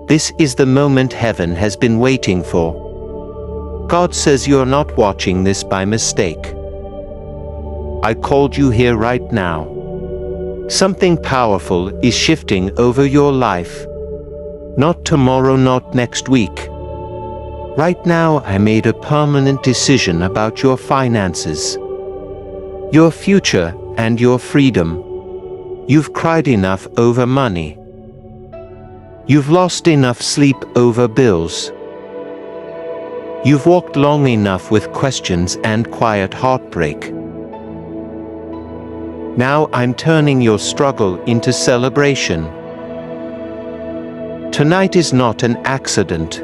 This is the moment heaven has been waiting for. God says you're not watching this by mistake. I called you here right now. Something powerful is shifting over your life. Not tomorrow, not next week. Right now, I made a permanent decision about your finances, your future, and your freedom. You've cried enough over money. You've lost enough sleep over bills. You've walked long enough with questions and quiet heartbreak. Now I'm turning your struggle into celebration. Tonight is not an accident.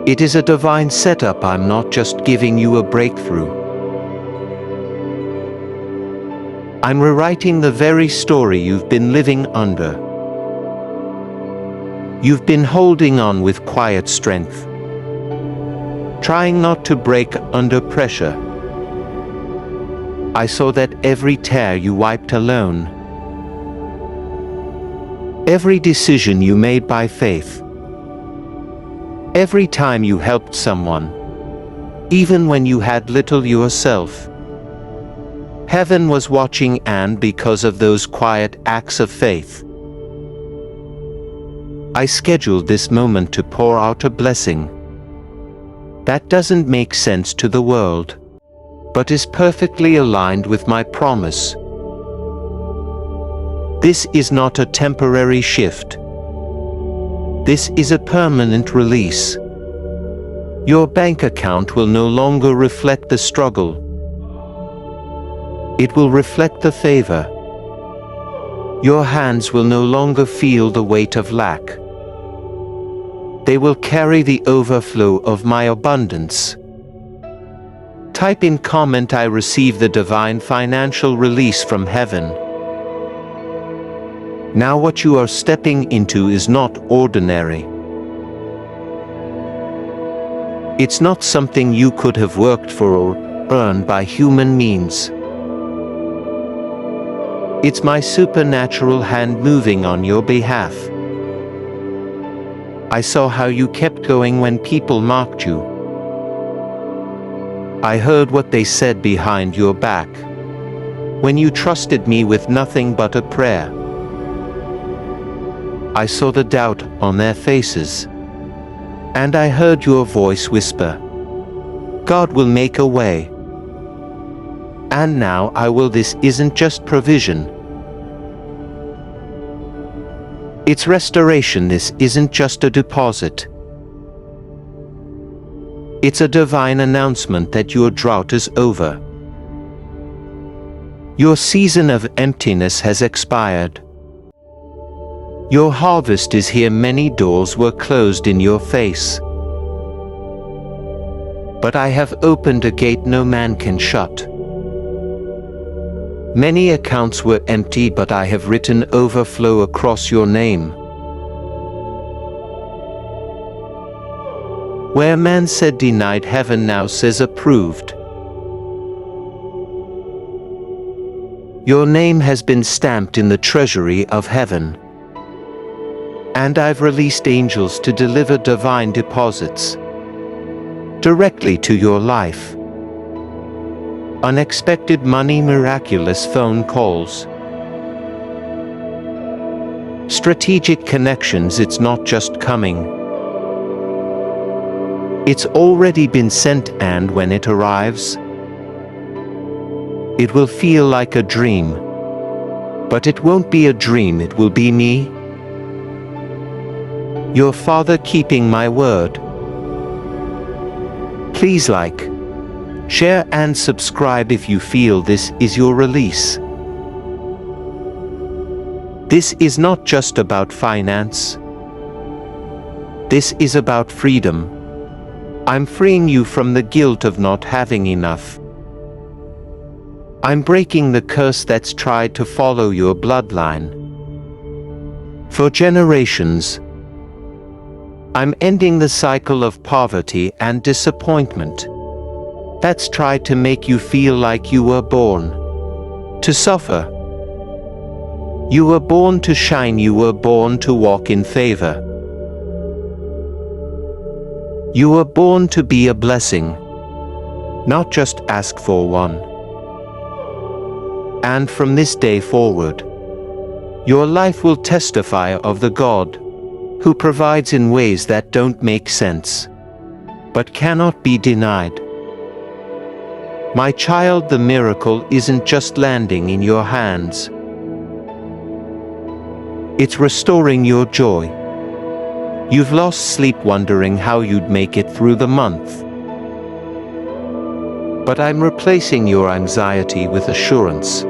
It is a divine setup. I'm not just giving you a breakthrough. I'm rewriting the very story you've been living under. You've been holding on with quiet strength, trying not to break under pressure. I saw that every tear you wiped alone, every decision you made by faith, every time you helped someone, even when you had little yourself. Heaven was watching, and because of those quiet acts of faith, I scheduled this moment to pour out a blessing that doesn't make sense to the world, but is perfectly aligned with my promise. This is not a temporary shift. This is a permanent release. Your bank account will no longer reflect the struggle. It will reflect the favor. Your hands will no longer feel the weight of lack. They will carry the overflow of my abundance. Type in comment, I receive the divine financial release from heaven. Now what you are stepping into is not ordinary. It's not something you could have worked for or earned by human means. It's my supernatural hand moving on your behalf. I saw how you kept going when people mocked you. I heard what they said behind your back, when you trusted me with nothing but a prayer. I saw the doubt on their faces, and I heard your voice whisper, God will make a way. And now I will. This isn't just provision. It's restoration. This isn't just a deposit. It's a divine announcement that your drought is over. Your season of emptiness has expired. Your harvest is here. Many doors were closed in your face, but I have opened a gate no man can shut. Many accounts were empty, but I have written overflow across your name. Where man said denied, heaven now says approved. Your name has been stamped in the treasury of heaven, and I've released angels to deliver divine deposits directly to your life. Unexpected money, miraculous phone calls, strategic connections. It's not just coming. It's already been sent, and when it arrives, it will feel like a dream. But it won't be a dream, it will be me, your Father, keeping my word. Please like, share and subscribe if you feel this is your release. This is not just about finance. This is about freedom. I'm freeing you from the guilt of not having enough. I'm breaking the curse that's tried to follow your bloodline for generations. I'm ending the cycle of poverty and disappointment that's tried to make you feel like you were born to suffer. You were born to shine. You were born to walk in favor. You were born to be a blessing, not just ask for one. And from this day forward, your life will testify of the God who provides in ways that don't make sense, but cannot be denied. My child, the miracle isn't just landing in your hands. It's restoring your joy. You've lost sleep wondering how you'd make it through the month. But I'm replacing your anxiety with assurance.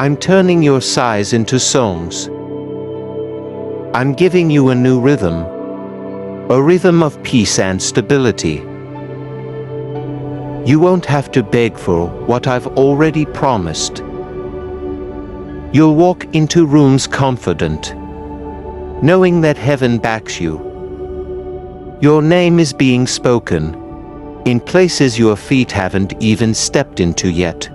I'm turning your sighs into songs. I'm giving you a new rhythm, a rhythm of peace and stability. You won't have to beg for what I've already promised. You'll walk into rooms confident, knowing that heaven backs you. Your name is being spoken in places your feet haven't even stepped into yet.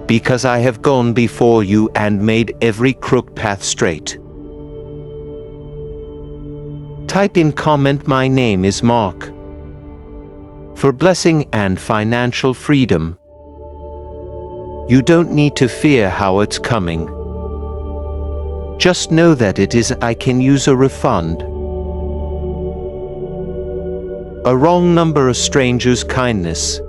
Because I have gone before you and made every crooked path straight. Type in comment, my name is Mark. For blessing and financial freedom. You don't need to fear how it's coming. Just know that it is. I can use a refund. A wrong number, a stranger's kindness,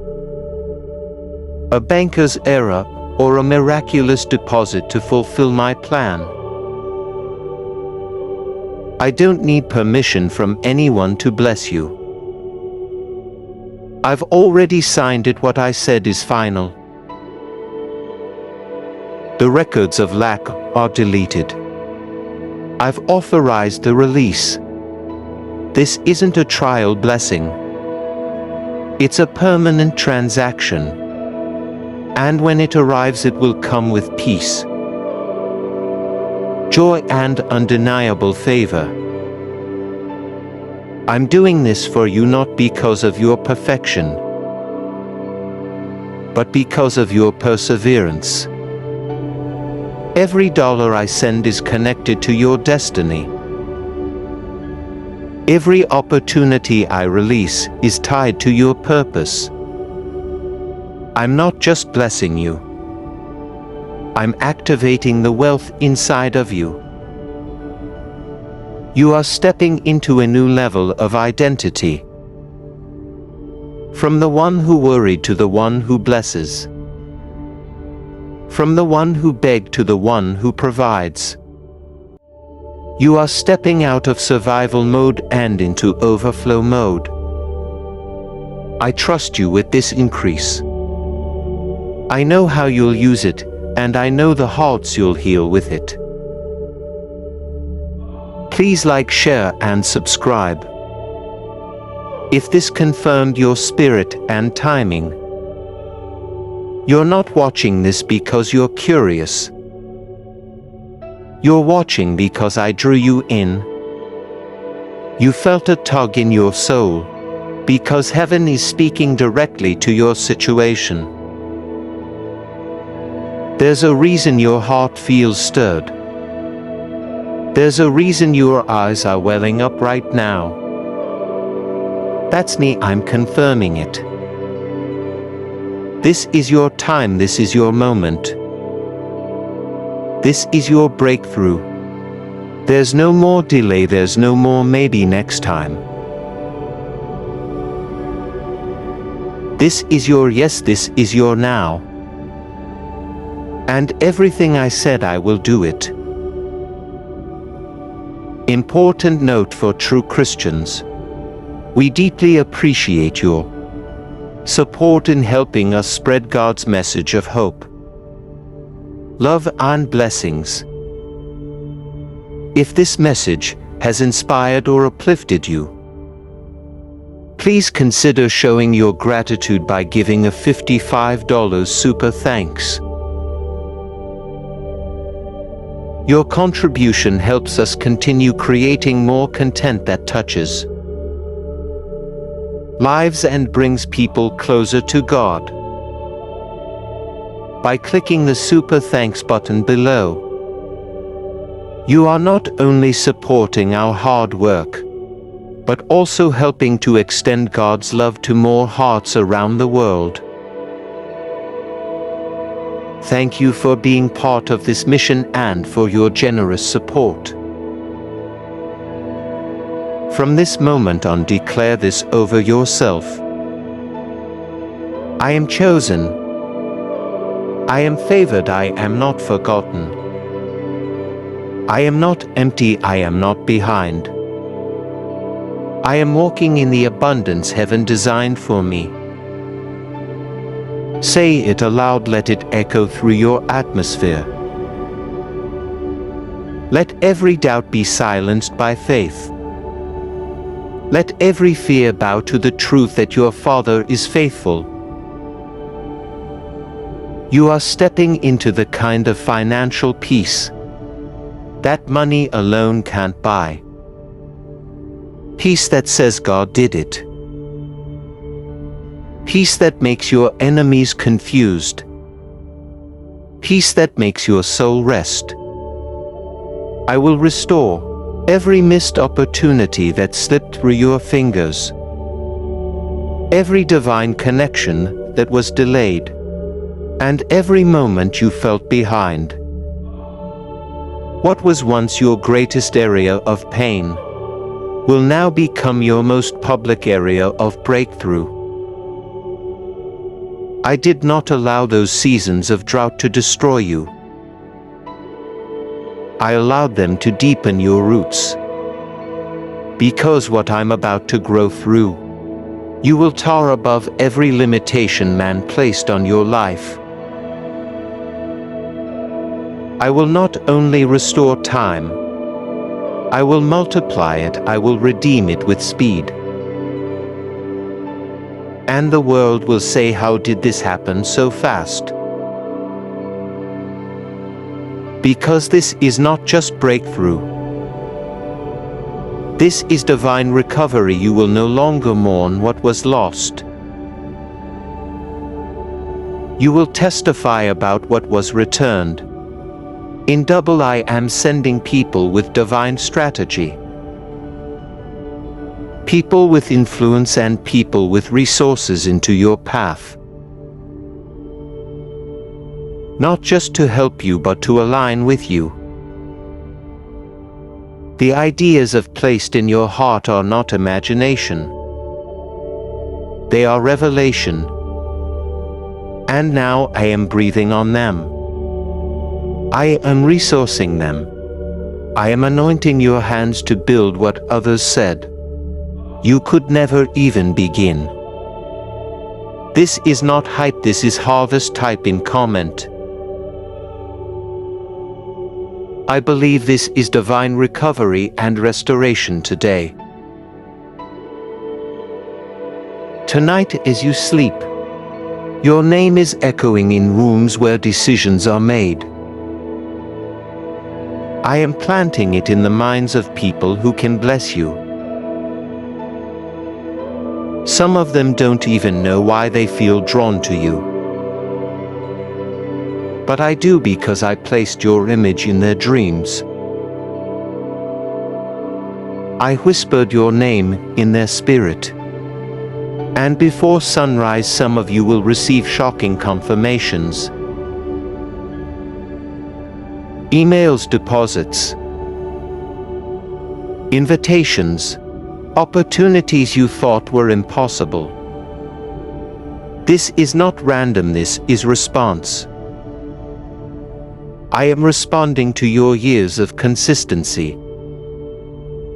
a banker's error, or a miraculous deposit to fulfill my plan. I don't need permission from anyone to bless you. I've already signed it. What I said is final. The records of lack are deleted. I've authorized the release. This isn't a trial blessing. It's a permanent transaction. And when it arrives, it will come with peace, joy, and undeniable favor. I'm doing this for you not because of your perfection, but because of your perseverance. Every dollar I send is connected to your destiny. Every opportunity I release is tied to your purpose. I'm not just blessing you. I'm activating the wealth inside of you. You are stepping into a new level of identity. From the one who worried to the one who blesses. From the one who begged to the one who provides. You are stepping out of survival mode and into overflow mode. I trust you with this increase. I know how you'll use it, and I know the hearts you'll heal with it. Please like, share, and subscribe. If this confirmed your spirit and timing. You're not watching this because you're curious. You're watching because I drew you in. You felt a tug in your soul, because heaven is speaking directly to your situation. There's a reason your heart feels stirred. There's a reason your eyes are welling up right now. That's me, I'm confirming it. This is your time, this is your moment. This is your breakthrough. There's no more delay, there's no more maybe next time. This is your yes, this is your now. And everything I said, I will do it. Important note for true Christians. We deeply appreciate your support in helping us spread God's message of hope, love, and blessings. If this message has inspired or uplifted you, please consider showing your gratitude by giving a $55 super thanks. Your contribution helps us continue creating more content that touches lives and brings people closer to God. By clicking the super thanks button below, You are not only supporting our hard work, but also helping to extend God's love to more hearts around the world. Thank you for being part of this mission and for your generous support. From this moment on, declare this over yourself. I am chosen. I am favored. I am not forgotten. I am not empty. I am not behind. I am walking in the abundance heaven designed for me. Say it aloud, let it echo through your atmosphere. Let every doubt be silenced by faith. Let every fear bow to the truth that your Father is faithful. You are stepping into the kind of financial peace that money alone can't buy. Peace that says God did it. Peace that makes your enemies confused. Peace that makes your soul rest. I will restore every missed opportunity that slipped through your fingers. Every divine connection that was delayed. And every moment you felt behind. What was once your greatest area of pain will now become your most public area of breakthrough. I did not allow those seasons of drought to destroy you. I allowed them to deepen your roots. Because what I'm about to grow through, you will tower above every limitation man placed on your life. I will not only restore time, I will multiply it, I will redeem it with speed. And the world will say, how did this happen so fast? Because this is not just breakthrough. This is divine recovery. You will no longer mourn what was lost. You will testify about what was returned. In double, I am sending people with divine strategy. People with influence and people with resources into your path. Not just to help you, but to align with you. The ideas I've placed in your heart are not imagination. They are revelation. And now I am breathing on them. I am resourcing them. I am anointing your hands to build what others said you could never even begin. This is not hype, this is harvest. Type in comment. I believe this is divine recovery and restoration today. Tonight as you sleep, your name is echoing in rooms where decisions are made. I am planting it in the minds of people who can bless you. Some of them don't even know why they feel drawn to you. But I do, because I placed your image in their dreams. I whispered your name in their spirit. And before sunrise, some of you will receive shocking confirmations. Emails, deposits, invitations, opportunities you thought were impossible. This is not random, this is response. I am responding to your years of consistency,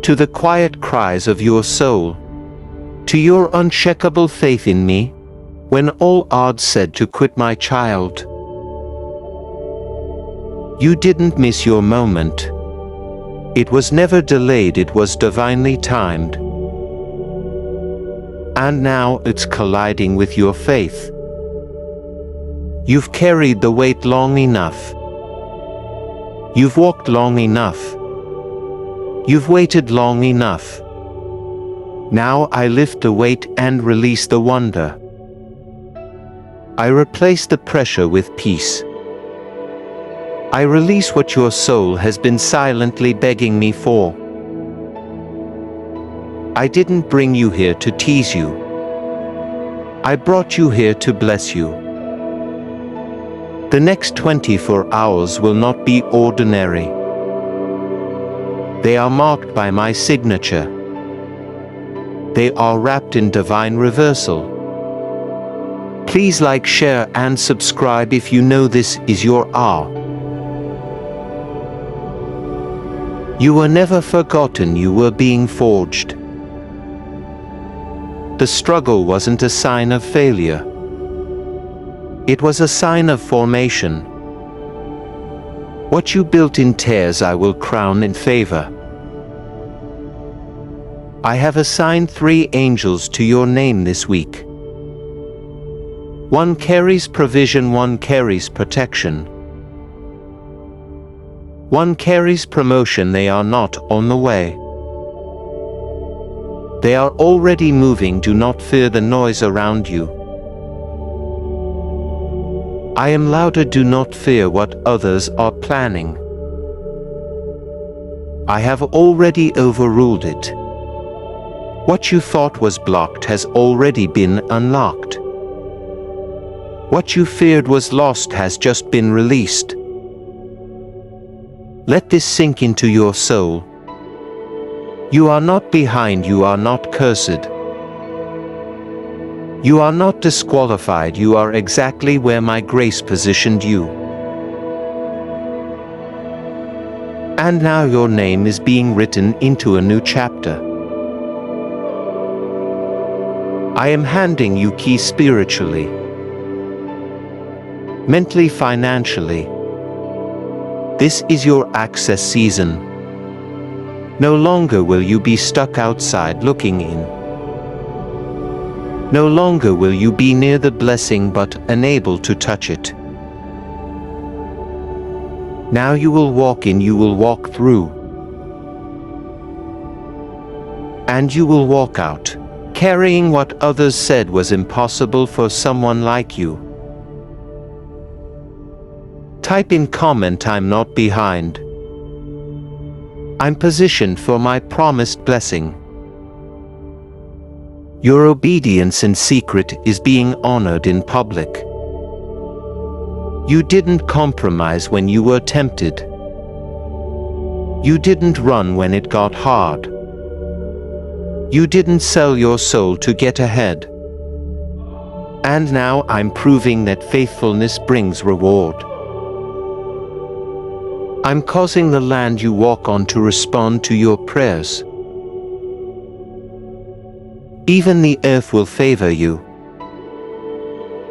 to the quiet cries of your soul, to your unshakable faith in me, when all odds said to quit. My child, you didn't miss your moment. It was never delayed, it was divinely timed. And now it's colliding with your faith. You've carried the weight long enough. You've walked long enough. You've waited long enough. Now I lift the weight and release the wonder. I replace the pressure with peace. I release what your soul has been silently begging me for. I didn't bring you here to tease you. I brought you here to bless you. The next 24 hours will not be ordinary. They are marked by my signature. They are wrapped in divine reversal. Please like, share, and subscribe if you know this is your hour. You were never forgotten, you were being forged. The struggle wasn't a sign of failure. It was a sign of formation. What you built in tears I will crown in favor. I have assigned 3 angels to your name this week. 1 carries provision, 1 carries protection. 1 carries promotion. They are not on the way. They are already moving. Do not fear the noise around you. I am louder. Do not fear what others are planning. I have already overruled it. What you thought was blocked has already been unlocked. What you feared was lost has just been released. Let this sink into your soul. You are not behind, you are not cursed. You are not disqualified, you are exactly where my grace positioned you. And now your name is being written into a new chapter. I am handing you keys spiritually, mentally, financially. This is your access season. No longer will you be stuck outside looking in. No longer will you be near the blessing but unable to touch it. Now you will walk in, you will walk through. And you will walk out, carrying what others said was impossible for someone like you. Type in comment, I'm not behind. I'm positioned for my promised blessing. Your obedience in secret is being honored in public. You didn't compromise when you were tempted. You didn't run when it got hard. You didn't sell your soul to get ahead. And now I'm proving that faithfulness brings reward. I'm causing the land you walk on to respond to your prayers. Even the earth will favor you.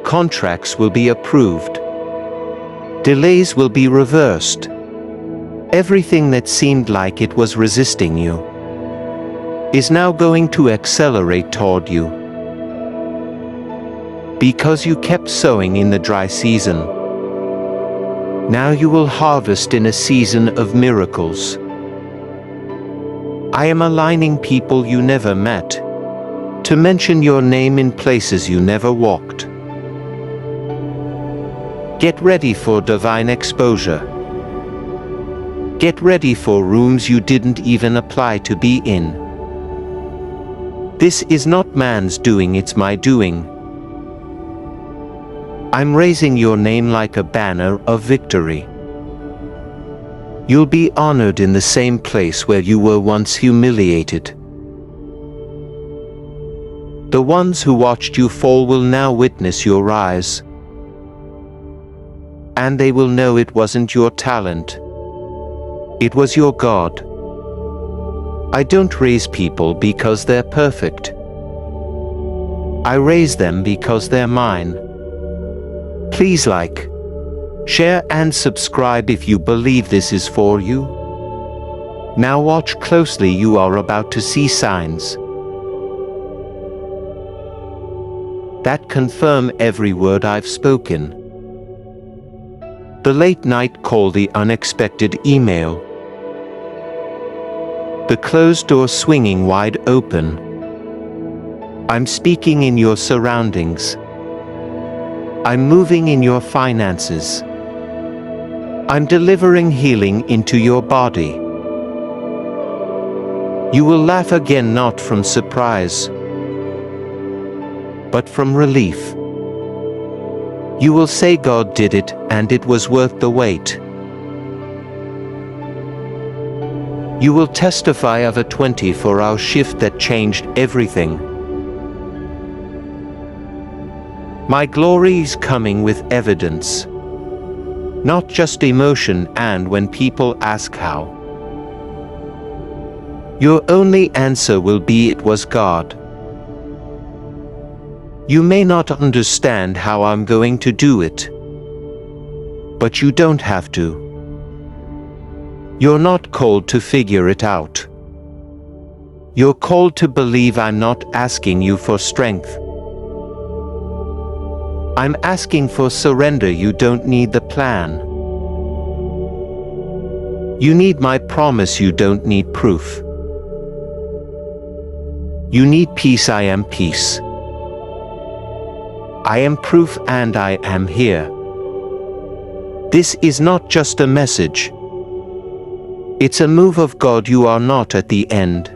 Contracts will be approved. Delays will be reversed. Everything that seemed like it was resisting you is now going to accelerate toward you. Because you kept sowing in the dry season, now you will harvest in a season of miracles. I am aligning people you never met to mention your name in places you never walked. Get ready for divine exposure. Get ready for rooms you didn't even apply to be in. This is not man's doing, it's my doing. I'm raising your name like a banner of victory. You'll be honored in the same place where you were once humiliated. The ones who watched you fall will now witness your rise. And they will know it wasn't your talent. It was your God. I don't raise people because they're perfect. I raise them because they're mine. Please like, share and subscribe if you believe this is for you. Now watch closely, you are about to see signs that confirm every word I've spoken. The late night call, the unexpected email, the closed door swinging wide open. I'm speaking in your surroundings. I'm moving in your finances. I'm delivering healing into your body. You will laugh again, not from surprise, but from relief. You will say God did it, and it was worth the wait. You will testify of a 24-hour shift that changed everything. My glory is coming with evidence, not just emotion, and when people ask how, your only answer will be it was God. You may not understand how I'm going to do it, but you don't have to. You're not called to figure it out. You're called to believe. I'm not asking you for strength. I'm asking for surrender. You don't need the plan. You need my promise. You don't need proof. You need peace. I am peace. I am proof, and I am here. This is not just a message. It's a move of God. You are not at the end.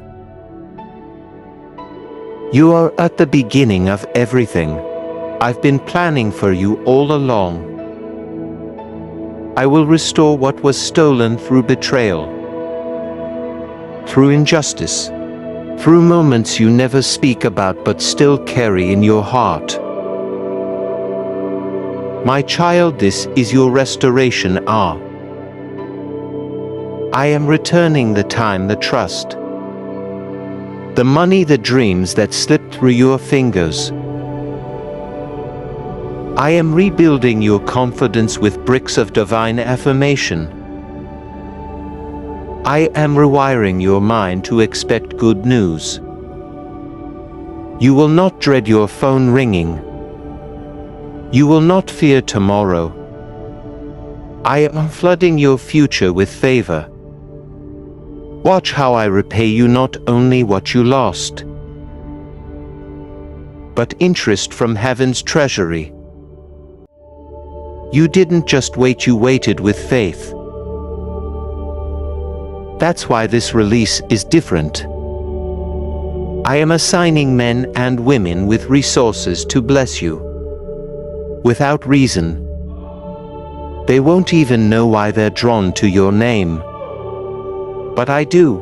You are at the beginning of everything. I've been planning for you all along. I will restore what was stolen through betrayal, through injustice, through moments you never speak about but still carry in your heart. My child, this is your restoration hour. I am returning the time, the trust, the money, the dreams that slipped through your fingers. I am rebuilding your confidence with bricks of divine affirmation. I am rewiring your mind to expect good news. You will not dread your phone ringing. You will not fear tomorrow. I am flooding your future with favor. Watch how I repay you not only what you lost, but interest from heaven's treasury. You didn't just wait, you waited with faith. That's why this release is different. I am assigning men and women with resources to bless you. Without reason. They won't even know why they're drawn to your name. But I do.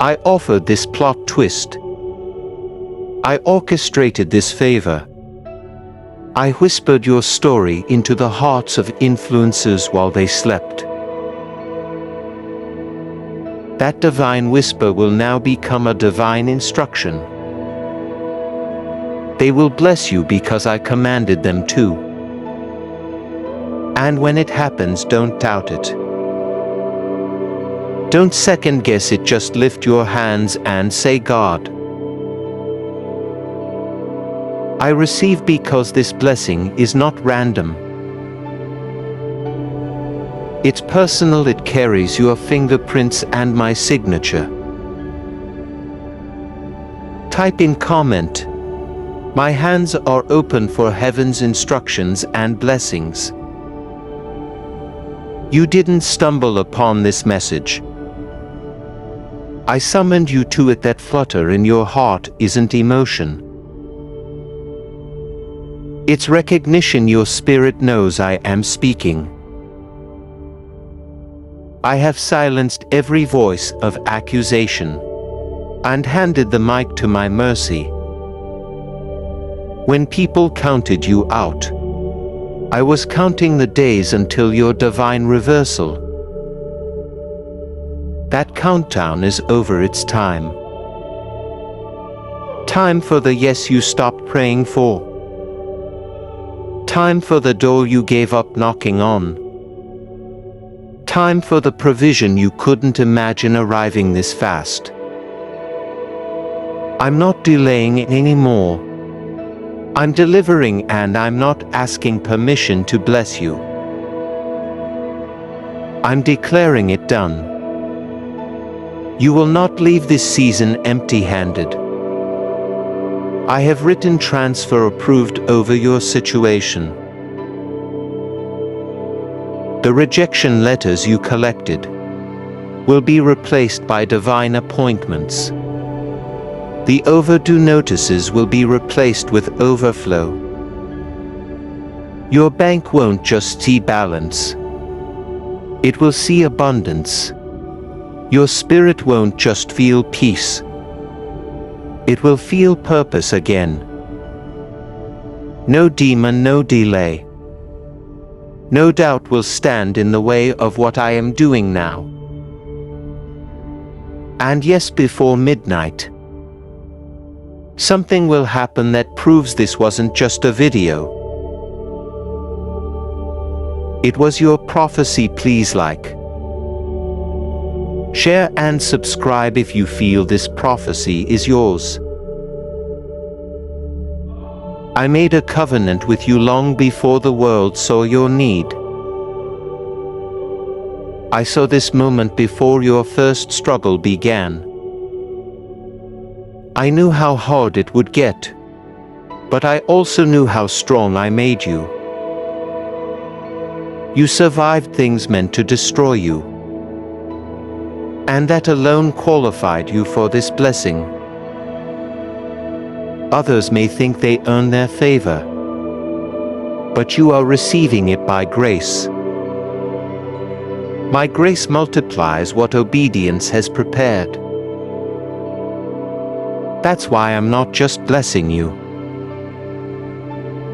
I offered this plot twist. I orchestrated this favor. I whispered your story into the hearts of influencers while they slept. That divine whisper will now become a divine instruction. They will bless you because I commanded them to. And when it happens, don't doubt it. Don't second guess it, just lift your hands and say, God, I receive, because this blessing is not random. It's personal, it carries your fingerprints and my signature. Type in comment, my hands are open for heaven's instructions and blessings. You didn't stumble upon this message. I summoned you to it. That flutter in your heart isn't emotion. It's recognition. Your spirit knows I am speaking. I have silenced every voice of accusation and handed the mic to my mercy. When people counted you out, I was counting the days until your divine reversal. That countdown is over. It's time. Time for the yes you stopped praying for. Time for the door you gave up knocking on. Time for the provision you couldn't imagine arriving this fast. I'm not delaying it anymore. I'm delivering, and I'm not asking permission to bless you. I'm declaring it done. You will not leave this season empty-handed. I have written transfer approved over your situation. The rejection letters you collected will be replaced by divine appointments. The overdue notices will be replaced with overflow. Your bank won't just see balance. It will see abundance. Your spirit won't just feel peace. It will feel purpose again. No demon, no delay. No doubt will stand in the way of what I am doing now. And yes, before midnight, something will happen that proves this wasn't just a video. It was your prophecy. Please like, share and subscribe if you feel this prophecy is yours. I made a covenant with you long before the world saw your need. I saw this moment before your first struggle began. I knew how hard it would get, but I also knew how strong I made you. You survived things meant to destroy you, and that alone qualified you for this blessing. Others may think they earn their favor, but you are receiving it by grace. My grace multiplies what obedience has prepared. That's why I'm not just blessing you.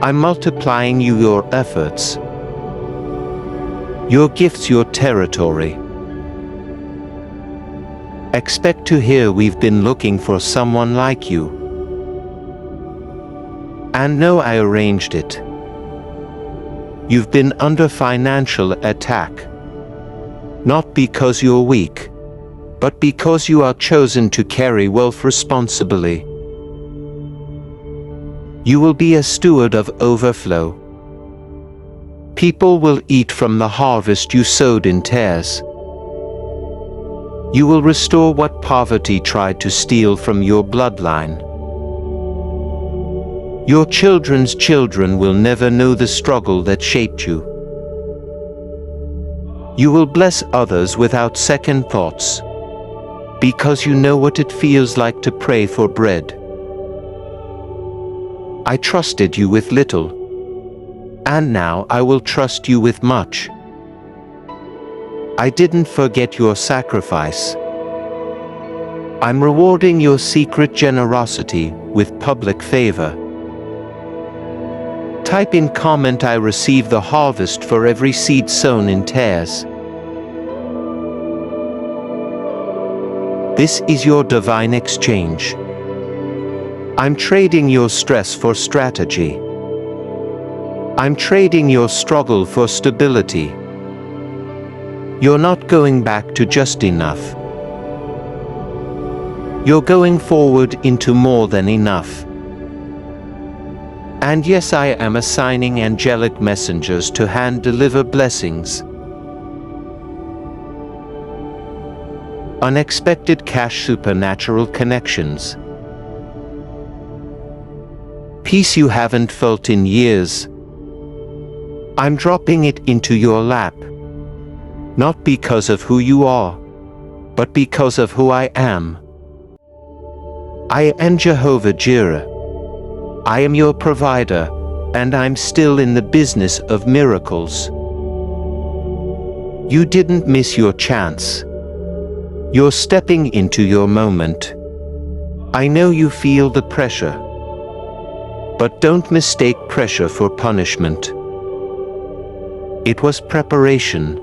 I'm multiplying you your efforts, your gifts, your territory. Expect to hear we've been looking for someone like you. And no, I arranged it. You've been under financial attack. Not because you're weak, but because you are chosen to carry wealth responsibly. You will be a steward of overflow. People will eat from the harvest you sowed in tares. You will restore what poverty tried to steal from your bloodline. Your children's children will never know the struggle that shaped you. You will bless others without second thoughts, because you know what it feels like to pray for bread. I trusted you with little, and now I will trust you with much. I didn't forget your sacrifice. I'm rewarding your secret generosity with public favor. Type in comment, I receive the harvest for every seed sown in tares. This is your divine exchange. I'm trading your stress for strategy. I'm trading your struggle for stability. You're not going back to just enough. You're going forward into more than enough. And yes, I am assigning angelic messengers to hand deliver blessings. Unexpected cash, supernatural connections. Peace you haven't felt in years. I'm dropping it into your lap. Not because of who you are, but because of who I am. I am Jehovah Jireh. I am your provider, and I'm still in the business of miracles. You didn't miss your chance. You're stepping into your moment. I know you feel the pressure, but don't mistake pressure for punishment. It was preparation.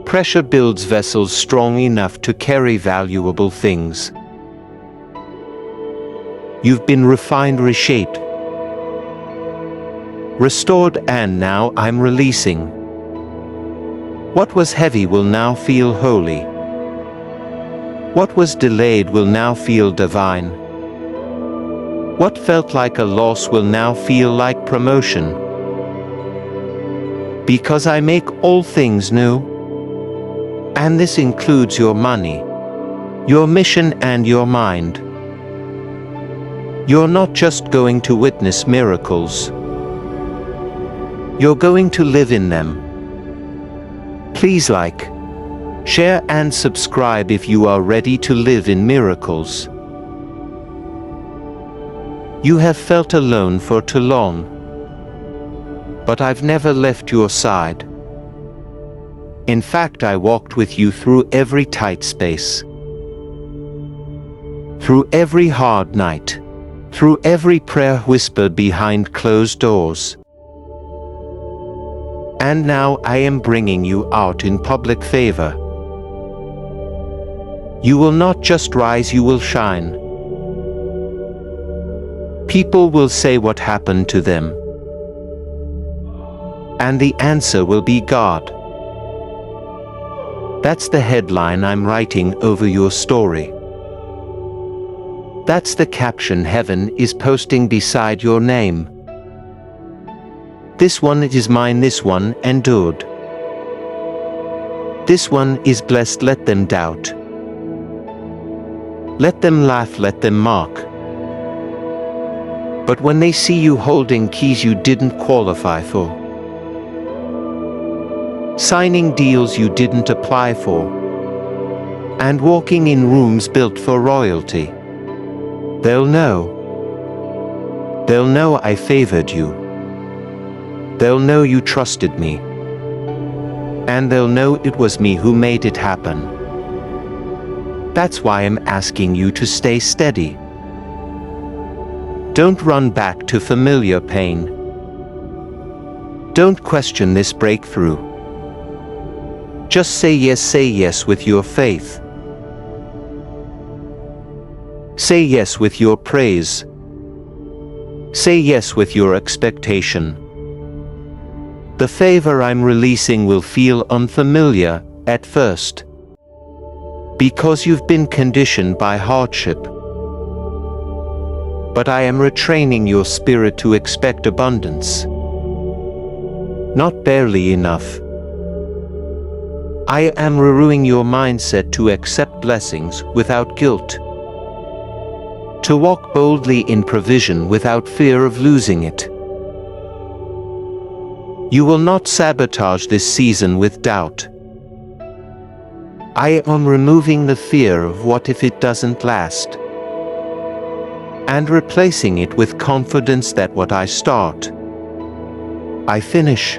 Pressure builds vessels strong enough to carry valuable things. You've been refined, reshaped, restored, and now I'm releasing. What was heavy will now feel holy. What was delayed will now feel divine. What felt like a loss will now feel like promotion. Because I make all things new. And this includes your money, your mission, and your mind. You're not just going to witness miracles. You're going to live in them. Please like, share and subscribe if you are ready to live in miracles. You have felt alone for too long, but I've never left your side. In fact, I walked with you through every tight space, through every hard night, through every prayer whispered behind closed doors. And now I am bringing you out in public favor. You will not just rise, you will shine. People will say what happened to them, and the answer will be God. That's the headline I'm writing over your story. That's the caption heaven is posting beside your name. This one is mine, this one endured. This one is blessed, let them doubt. Let them laugh, let them mock. But when they see you holding keys you didn't qualify for, signing deals you didn't apply for, and walking in rooms built for royalty, they'll know. They'll know I favored you. They'll know you trusted me. And they'll know it was me who made it happen. That's why I'm asking you to stay steady. Don't run back to familiar pain. Don't question this breakthrough. Just say yes with your faith. Say yes with your praise. Say yes with your expectation. The favor I'm releasing will feel unfamiliar at first, because you've been conditioned by hardship. But I am retraining your spirit to expect abundance, not barely enough. I am renewing your mindset to accept blessings without guilt, to walk boldly in provision without fear of losing it. You will not sabotage this season with doubt. I am removing the fear of what if it doesn't last, and replacing it with confidence that what I start, I finish.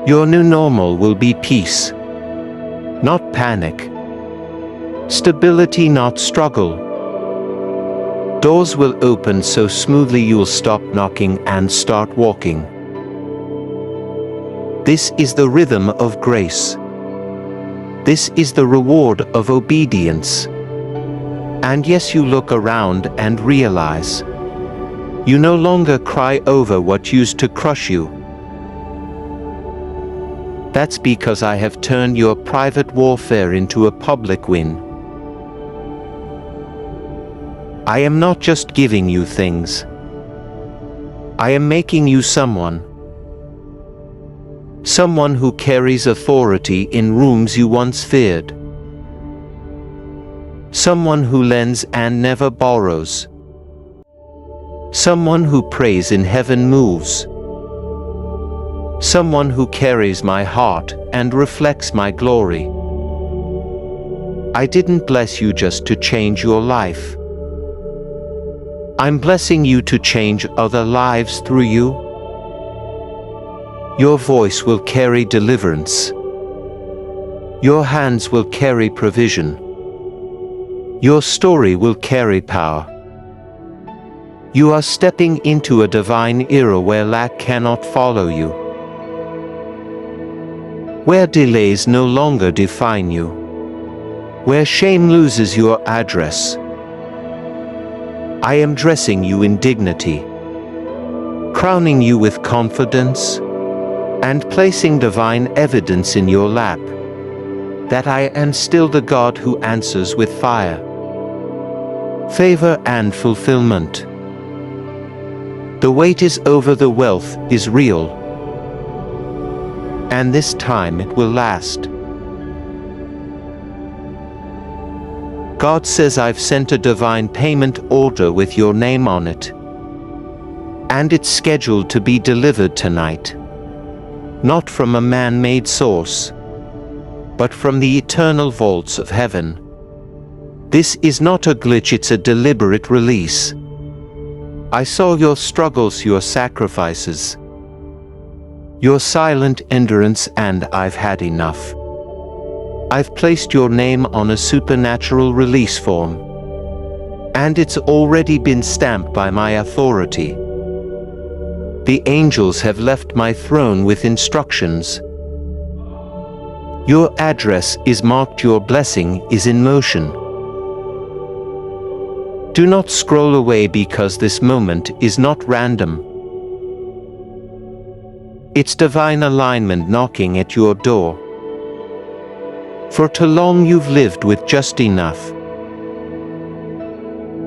Your new normal will be peace, not panic. Stability, not struggle. Doors will open so smoothly you'll stop knocking and start walking. This is the rhythm of grace. This is the reward of obedience. And yes, you look around and realize you no longer cry over what used to crush you. That's because I have turned your private warfare into a public win. I am not just giving you things. I am making you someone. Someone who carries authority in rooms you once feared. Someone who lends and never borrows. Someone who prays in heaven moves. Someone who carries my heart and reflects my glory. I didn't bless you just to change your life. I'm blessing you to change other lives through you. Your voice will carry deliverance. Your hands will carry provision. Your story will carry power. You are stepping into a divine era where lack cannot follow you, where delays no longer define you, where shame loses your address. I am dressing you in dignity, crowning you with confidence, and placing divine evidence in your lap that I am still the God who answers with fire, favor and fulfillment. The weight is over, the wealth is real, and this time it will last. God says I've sent a divine payment order with your name on it, and it's scheduled to be delivered tonight. not from a man-made source, but from the eternal vaults of heaven. This is not a glitch, it's a deliberate release. I saw your struggles, your sacrifices, your silent endurance, and I've had enough. I've placed your name on a supernatural release form, and it's already been stamped by my authority. The angels have left my throne with instructions. Your address is marked, your blessing is in motion. Do not scroll away, because this moment is not random. It's divine alignment knocking at your door. For too long you've lived with just enough.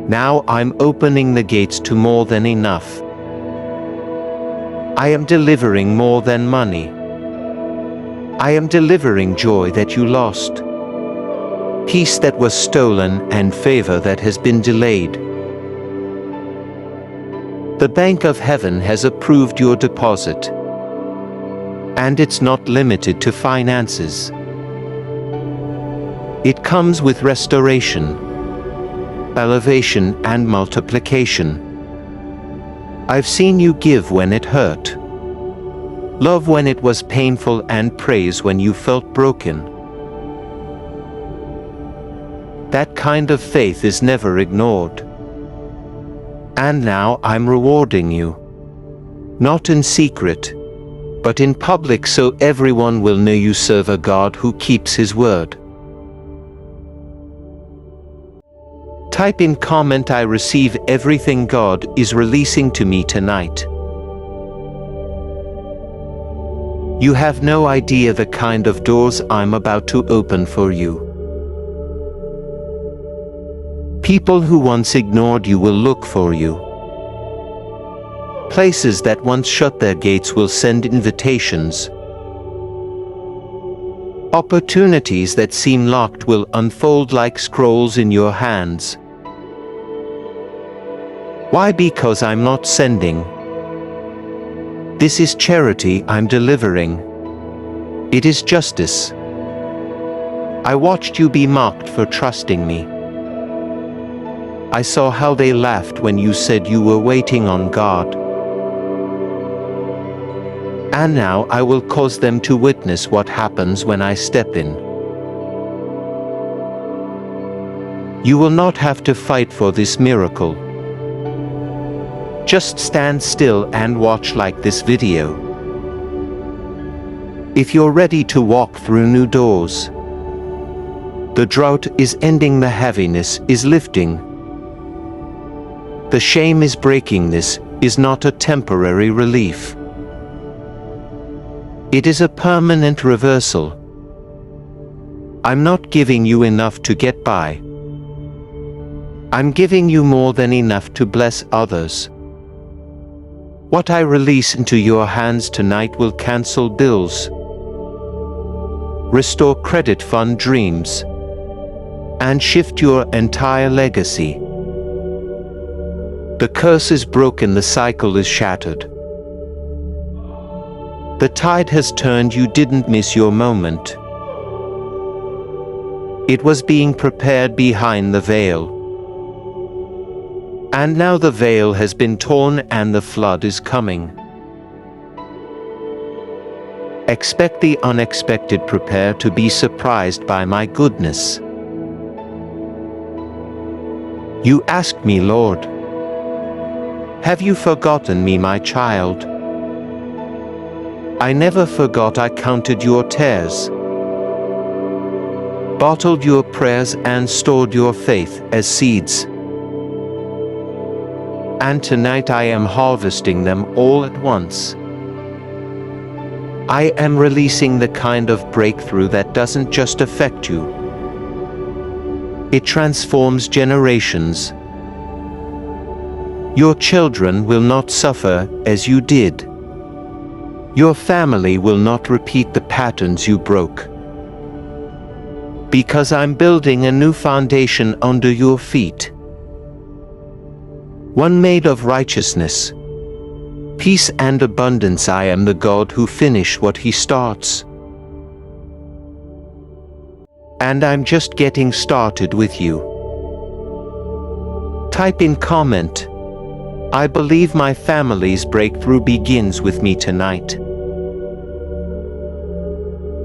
Now I'm opening the gates to more than enough. I am delivering more than money. I am delivering joy that you lost, peace that was stolen, and favor that has been delayed. The Bank of Heaven has approved your deposit, and it's not limited to finances. It comes with restoration, elevation, and multiplication. I've seen you give when it hurt, love when it was painful, and praise when you felt broken. That kind of faith is never ignored. And now I'm rewarding you, not in secret, but in public, so everyone will know you serve a God who keeps his word. Type in comment, I receive everything God is releasing to me tonight. You have no idea the kind of doors I'm about to open for you. People who once ignored you will look for you. Places that once shut their gates will send invitations. Opportunities that seem locked will unfold like scrolls in your hands. Why? Because I'm not sending. This is charity I'm delivering. It is justice. I watched you be mocked for trusting me. I saw how they laughed when you said you were waiting on God. And now I will cause them to witness what happens when I step in. You will not have to fight for this miracle. Just stand still and watch like this video. If you're ready to walk through new doors, the drought is ending, the heaviness is lifting. The shame is breaking. This is not a temporary relief. It is a permanent reversal. I'm not giving you enough to get by. I'm giving you more than enough to bless others. What I release into your hands tonight will cancel bills, restore credit, fund dreams, and shift your entire legacy. The curse is broken, the cycle is shattered. The tide has turned, you didn't miss your moment. It was being prepared behind the veil. And now the veil has been torn and the flood is coming. Expect the unexpected, prepare to be surprised by my goodness. You asked me, Lord, have you forgotten me, my child? I never forgot. I counted your tears, bottled your prayers, and stored your faith as seeds. And tonight I am harvesting them all at once. I am releasing the kind of breakthrough that doesn't just affect you. It transforms generations. Your children will not suffer as you did. Your family will not repeat the patterns you broke. Because I'm building a new foundation under your feet. One made of righteousness, peace and abundance. I am the God who finishes what He starts. And I'm just getting started with you. Type in comment, I believe my family's breakthrough begins with me tonight.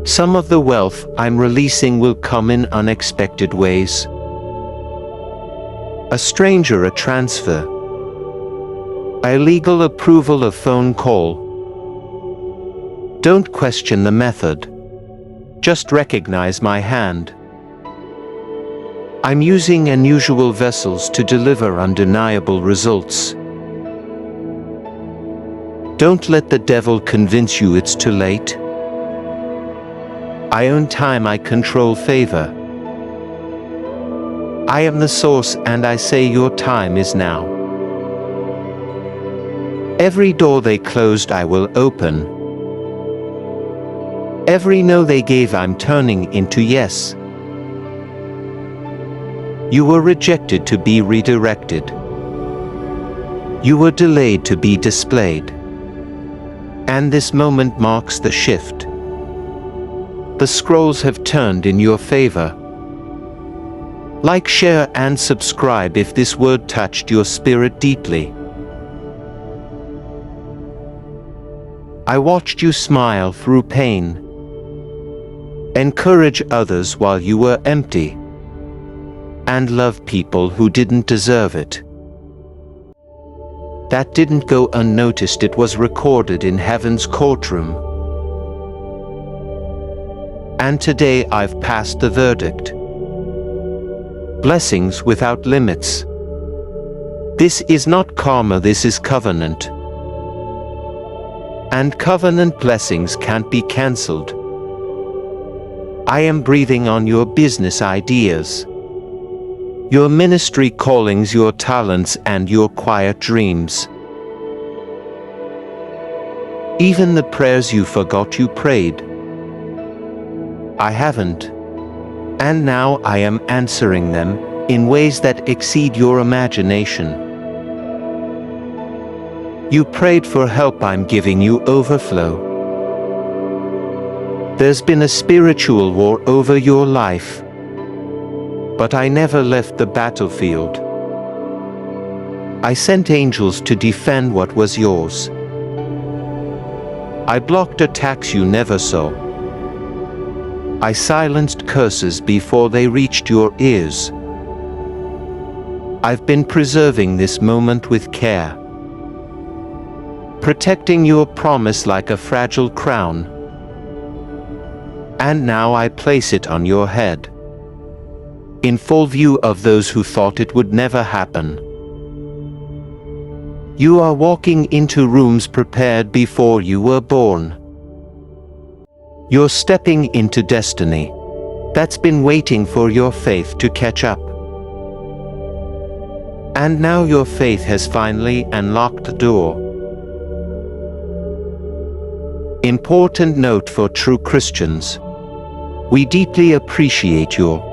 Some of the wealth I'm releasing will come in unexpected ways. A stranger, a transfer, a legal approval, a phone call. Don't question the method. Just recognize my hand. I'm using unusual vessels to deliver undeniable results. Don't let the devil convince you it's too late. I own time, I control favor. I am the source, and I say your time is now. Every door they closed I will open. Every no they gave I'm turning into yes. You were rejected to be redirected. You were delayed to be displayed. And this moment marks the shift. The scrolls have turned in your favor. Like, share, and subscribe if this word touched your spirit deeply. I watched you smile through pain, encourage others while you were empty, and love people who didn't deserve it. That didn't go unnoticed, it was recorded in heaven's courtroom. And today I've passed the verdict. Blessings without limits. This is not karma, this is covenant. And covenant blessings can't be cancelled. I am breathing on your business ideas, your ministry callings, your talents, and your quiet dreams. Even the prayers you forgot you prayed, I haven't. And now I am answering them in ways that exceed your imagination. You prayed for help, I'm giving you overflow. There's been a spiritual war over your life, but I never left the battlefield. I sent angels to defend what was yours. I blocked attacks you never saw. I silenced curses before they reached your ears. I've been preserving this moment with care, protecting your promise like a fragile crown. And now I place it on your head, in full view of those who thought it would never happen. You are walking into rooms prepared before you were born. You're stepping into destiny that's been waiting for your faith to catch up. And now your faith has finally unlocked the door. Important note for true Christians. We deeply appreciate your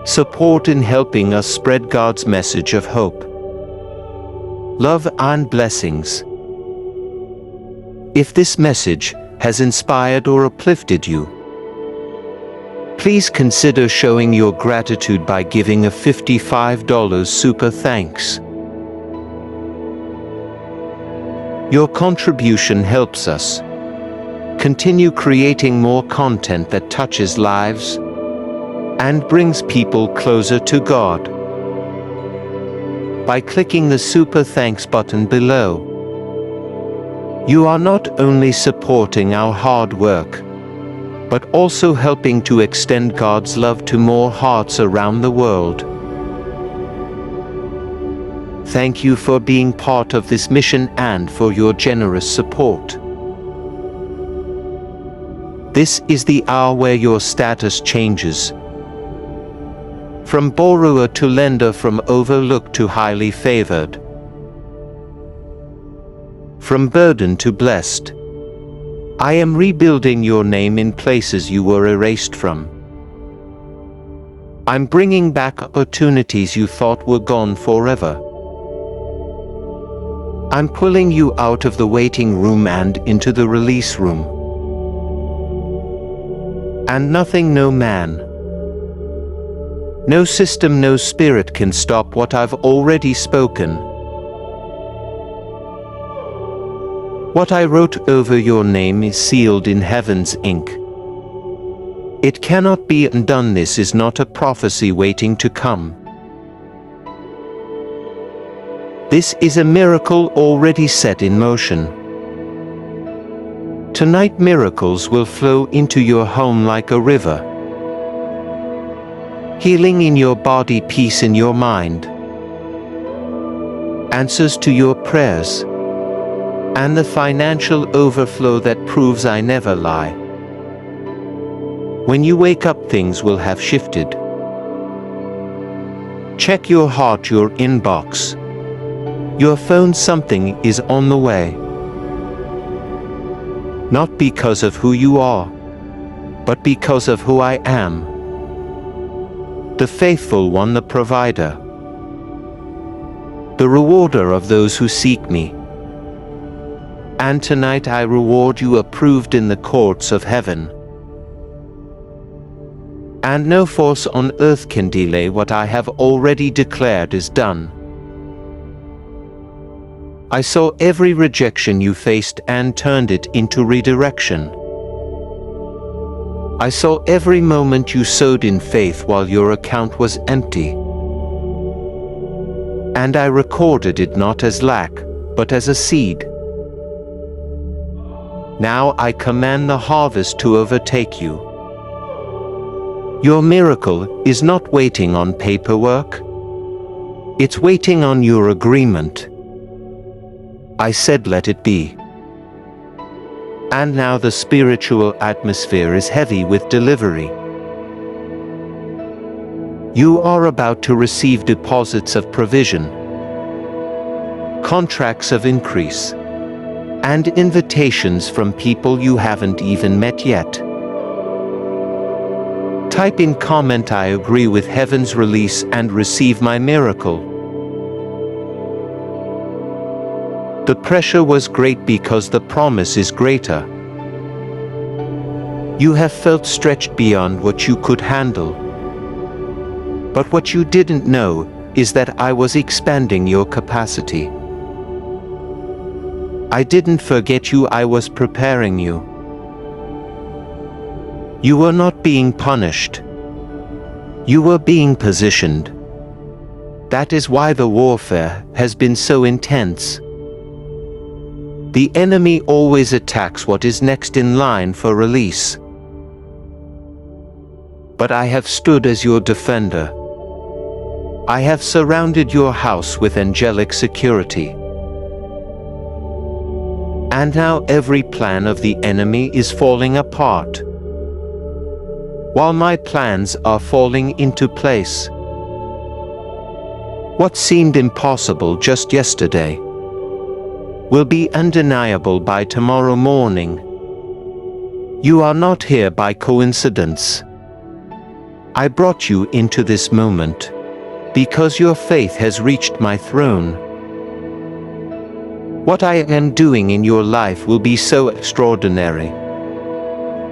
support in helping us spread God's message of hope, love, and blessings. If this message has inspired or uplifted you, please consider showing your gratitude by giving a $55 super thanks. Your contribution helps us continue creating more content that touches lives and brings people closer to God. By clicking the super thanks button below, you are not only supporting our hard work, but also helping to extend God's love to more hearts around the world. Thank you for being part of this mission and for your generous support. This is the hour where your status changes. From borrower to lender, from overlooked to highly favored. From burden to blessed. I am rebuilding your name in places you were erased from. I'm bringing back opportunities you thought were gone forever. I'm pulling you out of the waiting room and into the release room. And nothing, no man, no system, no spirit can stop what I've already spoken. What I wrote over your name is sealed in heaven's ink. It cannot be undone. This is not a prophecy waiting to come. This is a miracle already set in motion. Tonight miracles will flow into your home like a river. Healing in your body, peace in your mind. Answers to your prayers. And the financial overflow that proves I never lie. When you wake up, things will have shifted. Check your heart, your inbox. Your phone, something is on the way. Not because of who you are, but because of who I am. The faithful one, the provider. The rewarder of those who seek me. And tonight I reward you, approved in the courts of heaven. And no force on earth can delay what I have already declared is done. I saw every rejection you faced and turned it into redirection. I saw every moment you sowed in faith while your account was empty. And I recorded it not as lack, but as a seed. Now I command the harvest to overtake you. Your miracle is not waiting on paperwork. It's waiting on your agreement. I said, let it be. And now the spiritual atmosphere is heavy with delivery. You are about to receive deposits of provision, contracts of increase, and invitations from people you haven't even met yet. Type in comment, I agree with heaven's release and receive my miracle. The pressure was great because the promise is greater. You have felt stretched beyond what you could handle. But what you didn't know is that I was expanding your capacity. I didn't forget you, I was preparing you. You were not being punished. You were being positioned. That is why the warfare has been so intense. The enemy always attacks what is next in line for release. But I have stood as your defender. I have surrounded your house with angelic security. And now every plan of the enemy is falling apart, while my plans are falling into place. What seemed impossible just yesterday will be undeniable by tomorrow morning. You are not here by coincidence. I brought you into this moment because your faith has reached my throne. What I am doing in your life will be so extraordinary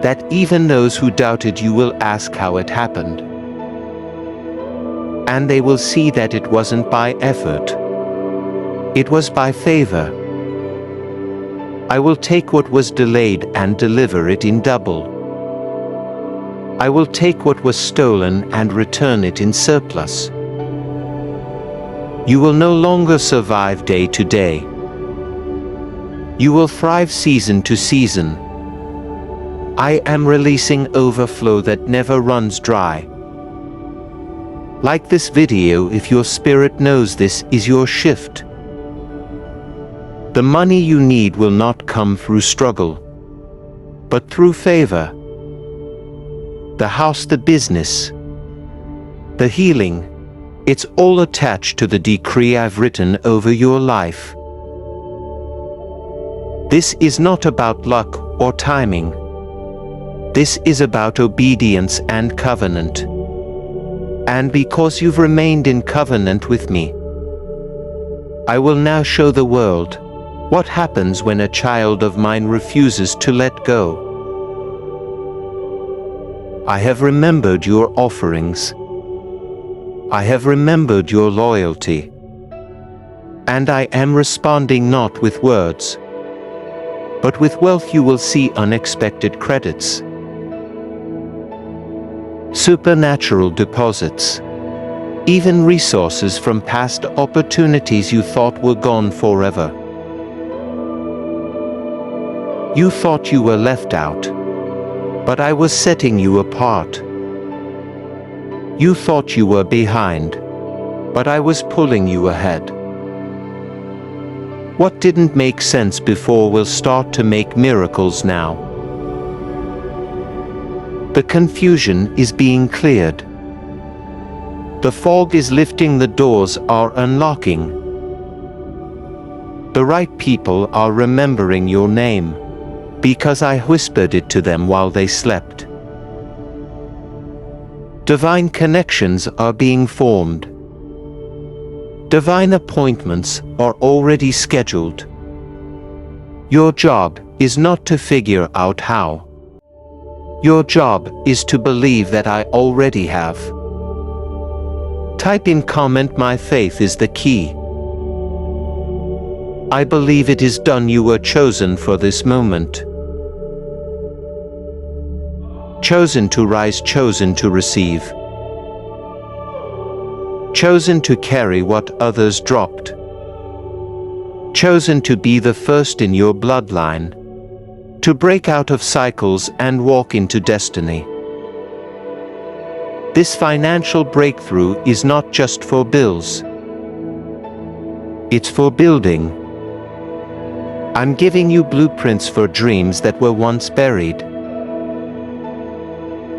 that even those who doubted you will ask how it happened. And they will see that it wasn't by effort. It was by favor. I will take what was delayed and deliver it in double. I will take what was stolen and return it in surplus. You will no longer survive day to day. You will thrive season to season. I am releasing overflow that never runs dry. Like this video if your spirit knows this is your shift. The money you need will not come through struggle, but through favor. The house, the business, the healing, it's all attached to the decree I've written over your life. This is not about luck or timing. This is about obedience and covenant. And because you've remained in covenant with me, I will now show the world What happens when a child of mine refuses to let go? I have remembered your offerings. I have remembered your loyalty. And I am responding not with words, but with wealth. You will see unexpected credits, supernatural deposits, even resources from past opportunities you thought were gone forever. You thought you were left out, but I was setting you apart. You thought you were behind, but I was pulling you ahead. What didn't make sense before will start to make miracles now. The confusion is being cleared. The fog is lifting, the doors are unlocking. The right people are remembering your name, because I whispered it to them while they slept. Divine connections are being formed. Divine appointments are already scheduled. Your job is not to figure out how. Your job is to believe that I already have. Type in comment, my faith is the key. I believe it is done. You were chosen for this moment. Chosen to rise, chosen to receive. Chosen to carry what others dropped. Chosen to be the first in your bloodline, to break out of cycles and walk into destiny. This financial breakthrough is not just for bills. It's for building. I'm giving you blueprints for dreams that were once buried.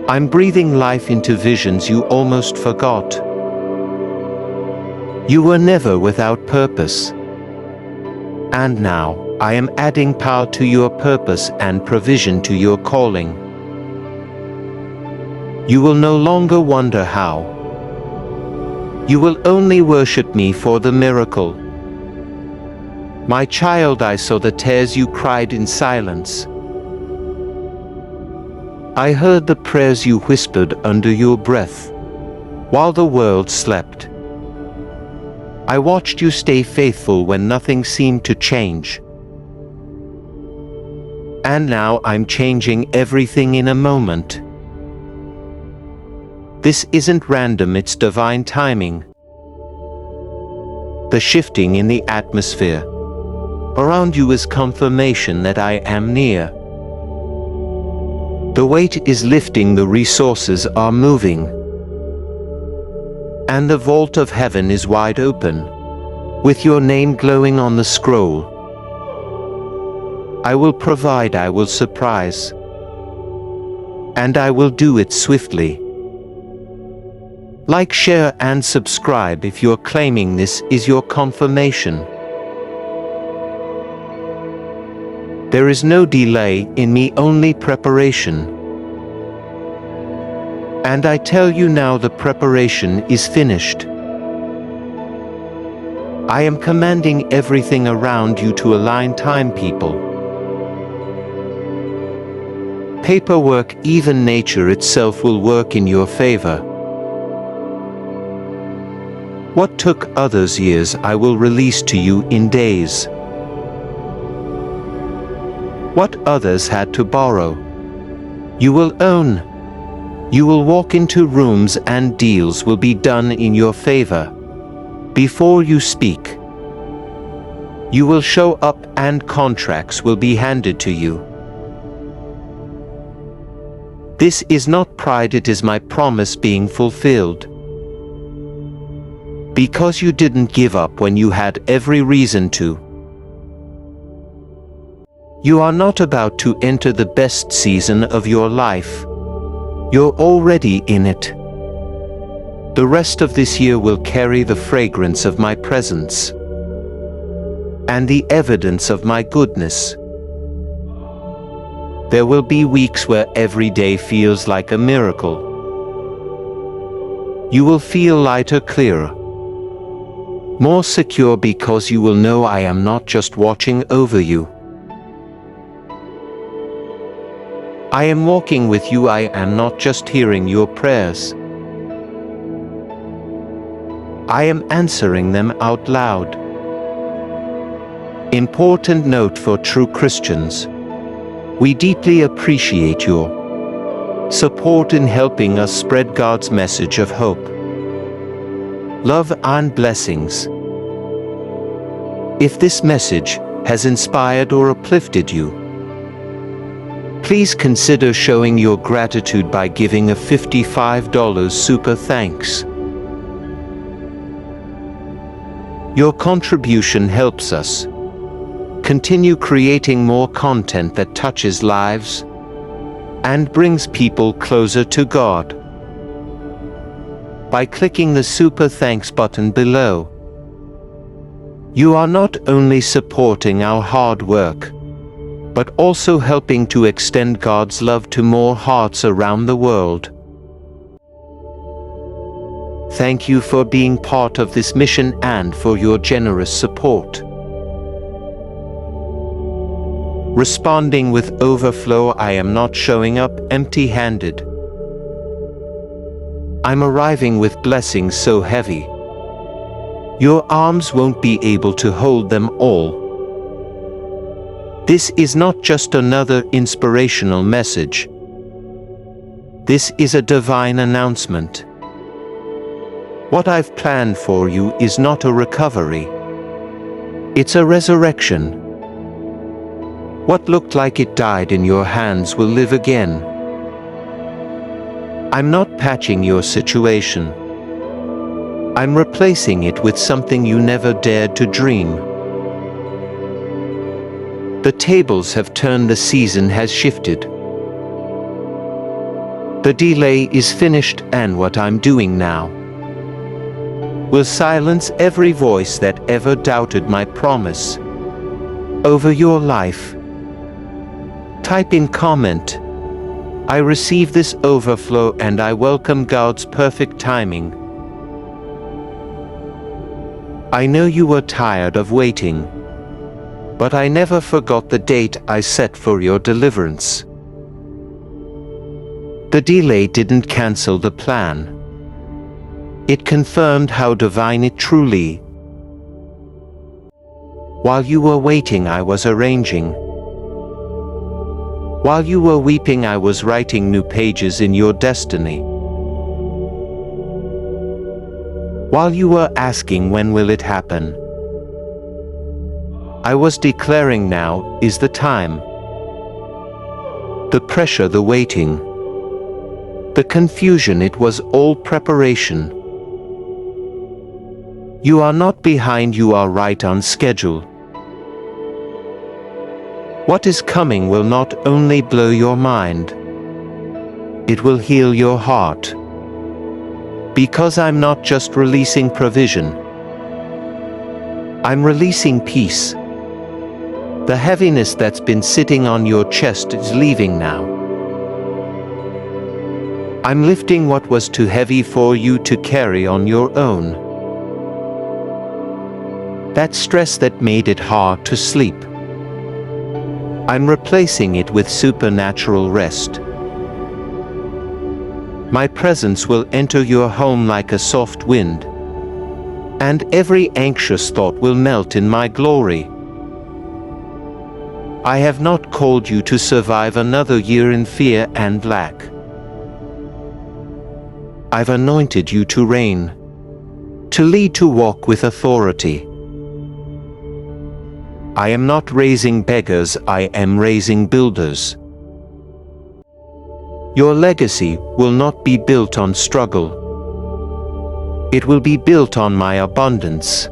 I'm breathing life into visions you almost forgot. You were never without purpose. And now, I am adding power to your purpose and provision to your calling. You will no longer wonder how. You will only worship me for the miracle. My child, I saw the tears you cried in silence. I heard the prayers you whispered under your breath, while the world slept. I watched you stay faithful when nothing seemed to change. And now I'm changing everything in a moment. This isn't random, it's divine timing. The shifting in the atmosphere around you is confirmation that I am near. The weight is lifting, the resources are moving. And the vault of heaven is wide open, with your name glowing on the scroll. I will provide, I will surprise, and I will do it swiftly. Like, share, and subscribe if you're claiming this is your confirmation. There is no delay in me, only preparation. And I tell you now, the preparation is finished. I am commanding everything around you to align. Time, people, paperwork, even nature itself will work in your favor. What took others years, I will release to you in days. What others had to borrow, you will own. You will walk into rooms and deals will be done in your favor. Before you speak, you will show up and contracts will be handed to you. This is not pride, it is my promise being fulfilled. Because you didn't give up when you had every reason to. You are not about to enter the best season of your life. You're already in it. The rest of this year will carry the fragrance of my presence and the evidence of my goodness. There will be weeks where every day feels like a miracle. You will feel lighter, clearer, More secure because you will know I am not just watching over you. I am walking with you. I am not just hearing your prayers. I am answering them out loud. Important note for true Christians. We deeply appreciate your support in helping us spread God's message of hope, love, and blessings. If this message has inspired or uplifted you, please consider showing your gratitude by giving a $55 super thanks. Your contribution helps us continue creating more content that touches lives and brings people closer to God. By clicking the super thanks button below, you are not only supporting our hard work, but also helping to extend God's love to more hearts around the world. Thank you for being part of this mission and for your generous support. Responding with overflow. I am not showing up empty-handed. I'm arriving with blessings so heavy, your arms won't be able to hold them all. This is not just another inspirational message. This is a divine announcement. What I've planned for you is not a recovery. It's a resurrection. What looked like it died in your hands will live again. I'm not patching your situation. I'm replacing it with something you never dared to dream. The tables have turned, the season has shifted. The delay is finished, and what I'm doing now will silence every voice that ever doubted my promise over your life. Type in comment, I receive this overflow and I welcome God's perfect timing. I know you were tired of waiting, but I never forgot the date I set for your deliverance. The delay didn't cancel the plan. It confirmed how divine it truly. While you were waiting, I was arranging. While you were weeping, I was writing new pages in your destiny. While you were asking when will it happen, I was declaring now is the time. The pressure, the waiting, the confusion, it was all preparation. You are not behind, you are right on schedule. What is coming will not only blow your mind, it will heal your heart. Because I'm not just releasing provision, I'm releasing peace. The heaviness that's been sitting on your chest is leaving now. I'm lifting what was too heavy for you to carry on your own. That stress that made it hard to sleep, I'm replacing it with supernatural rest. My presence will enter your home like a soft wind, and every anxious thought will melt in my glory. I have not called you to survive another year in fear and lack. I've anointed you to reign, to lead, to walk with authority. I am not raising beggars, I am raising builders. Your legacy will not be built on struggle. It will be built on my abundance.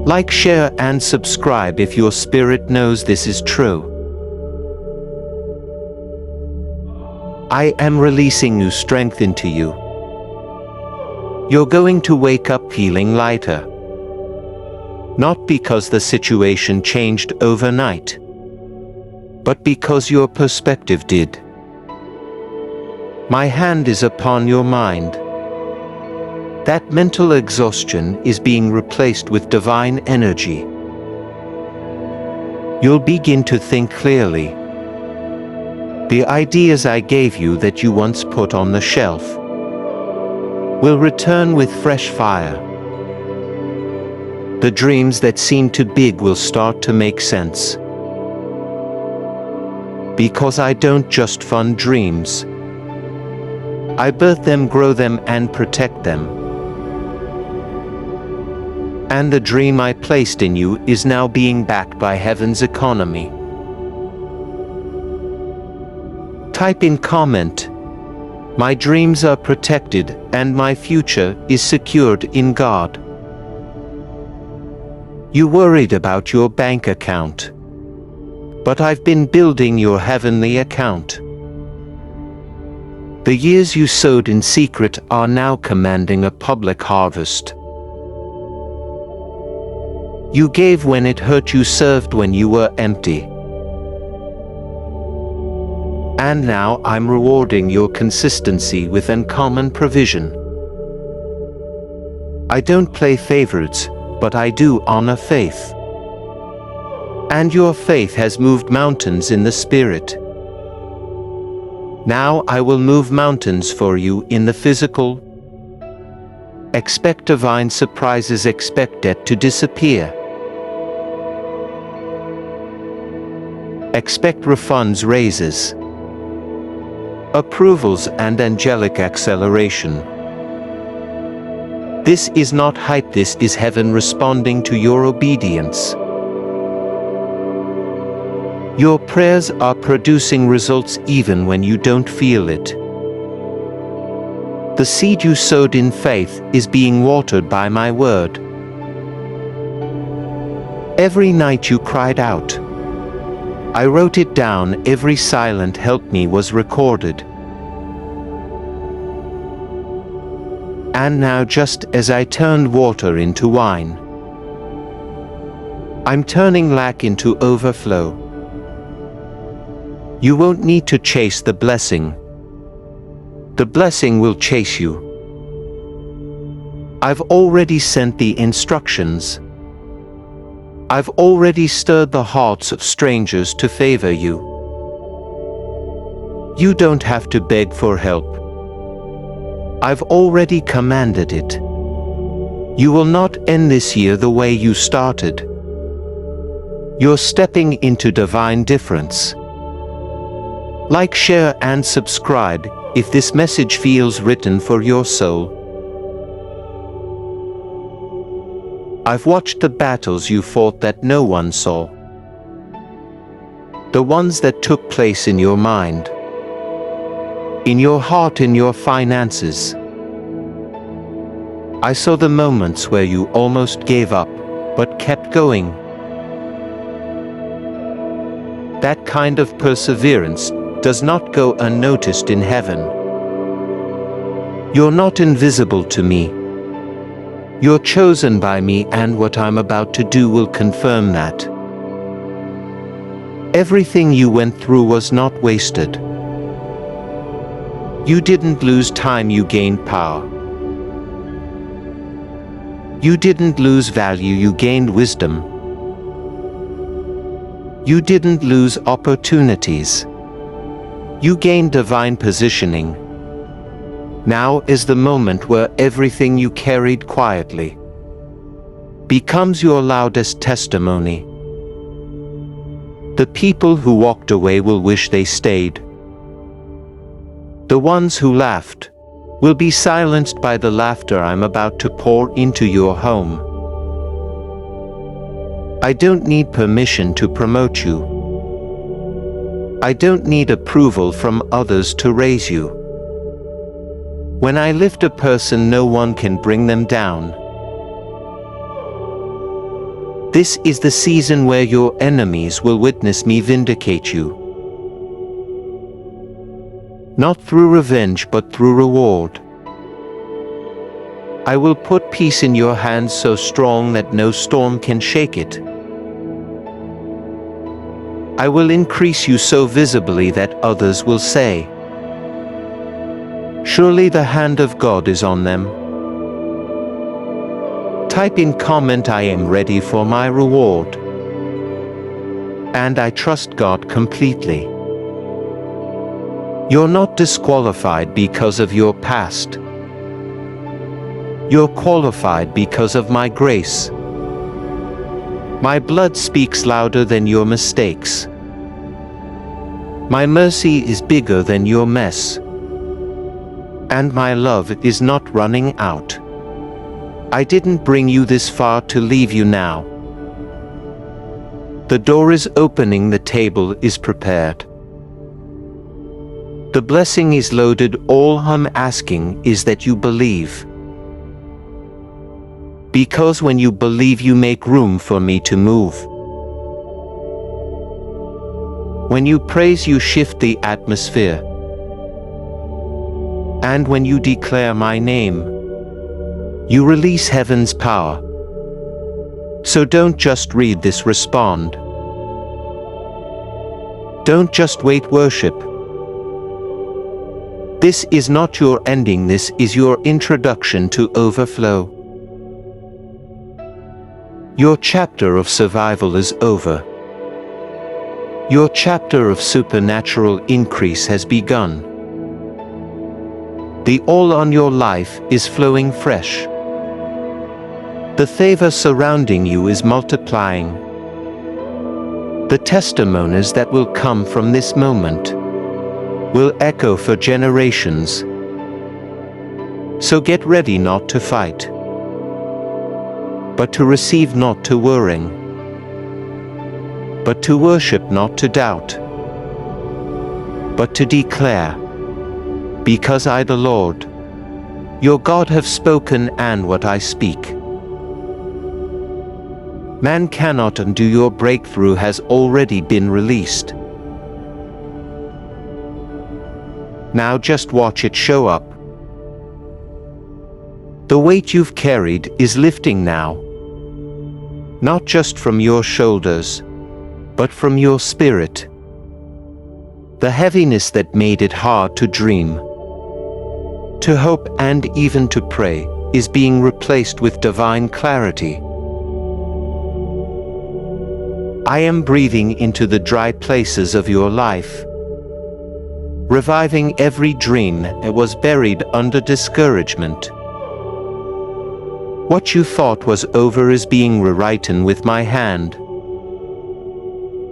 Like, share, and subscribe if your spirit knows this is true. I am releasing new strength into you. You're going to wake up feeling lighter. Not because the situation changed overnight, but because your perspective did. My hand is upon your mind. That mental exhaustion is being replaced with divine energy. You'll begin to think clearly. The ideas I gave you that you once put on the shelf will return with fresh fire. The dreams that seem too big will start to make sense. Because I don't just fund dreams. I birth them, grow them, and protect them. And the dream I placed in you is now being backed by heaven's economy. Type in comment, "My dreams are protected and my future is secured in God." You worried about your bank account. But I've been building your heavenly account. The years you sowed in secret are now commanding a public harvest. You gave when it hurt, you served when you were empty. And now I'm rewarding your consistency with uncommon provision. I don't play favorites, but I do honor faith. And your faith has moved mountains in the spirit. Now I will move mountains for you in the physical. Expect divine surprises, expect debt to disappear. Expect refunds, raises, approvals, and angelic acceleration. This is not hype, this is heaven responding to your obedience. Your prayers are producing results even when you don't feel it. The seed you sowed in faith is being watered by my word. Every night you cried out. I wrote it down, every silent "help me" was recorded. And now, just as I turned water into wine, I'm turning lack into overflow. You won't need to chase the blessing. The blessing will chase you. I've already sent the instructions. I've already stirred the hearts of strangers to favor you. You don't have to beg for help. I've already commanded it. You will not end this year the way you started. You're stepping into divine difference. Like, share, and subscribe if this message feels written for your soul. I've watched the battles you fought that no one saw. The ones that took place in your mind, in your heart, in your finances. I saw the moments where you almost gave up, but kept going. That kind of perseverance does not go unnoticed in heaven. You're not invisible to me. You're chosen by me, and what I'm about to do will confirm that. Everything you went through was not wasted. You didn't lose time, you gained power. You didn't lose value, you gained wisdom. You didn't lose opportunities. You gained divine positioning. Now is the moment where everything you carried quietly becomes your loudest testimony. The people who walked away will wish they stayed. The ones who laughed will be silenced by the laughter I'm about to pour into your home. I don't need permission to promote you. I don't need approval from others to raise you. When I lift a person, no one can bring them down. This is the season where your enemies will witness me vindicate you. Not through revenge, but through reward. I will put peace in your hands so strong that no storm can shake it. I will increase you so visibly that others will say, surely the hand of God is on them. Type in comment, I am ready for my reward. And I trust God completely. You're not disqualified because of your past. You're qualified because of my grace. My blood speaks louder than your mistakes. My mercy is bigger than your mess. And my love is not running out. I didn't bring you this far to leave you now. The door is opening, the table is prepared. The blessing is loaded, all I'm asking is that you believe. Because when you believe, you make room for me to move. When you praise, you shift the atmosphere. And when you declare my name, you release heaven's power. So don't just read this, respond. Don't just wait, worship. This is not your ending, this is your introduction to overflow. Your chapter of survival is over. Your chapter of supernatural increase has begun. The oil on your life is flowing fresh. The favor surrounding you is multiplying. The testimonies that will come from this moment will echo for generations. So get ready not to fight, but to receive, not to worrying, but to worship, not to doubt, but to declare, because I, the Lord, your God, have spoken, and what I speak. Man cannot undo. Your breakthrough has already been released. Now just watch it show up. The weight you've carried is lifting now. Not just from your shoulders, but from your spirit. The heaviness that made it hard to dream, to hope, and even to pray is being replaced with divine clarity. I am breathing into the dry places of your life, reviving every dream that was buried under discouragement. What you thought was over is being rewritten with my hand.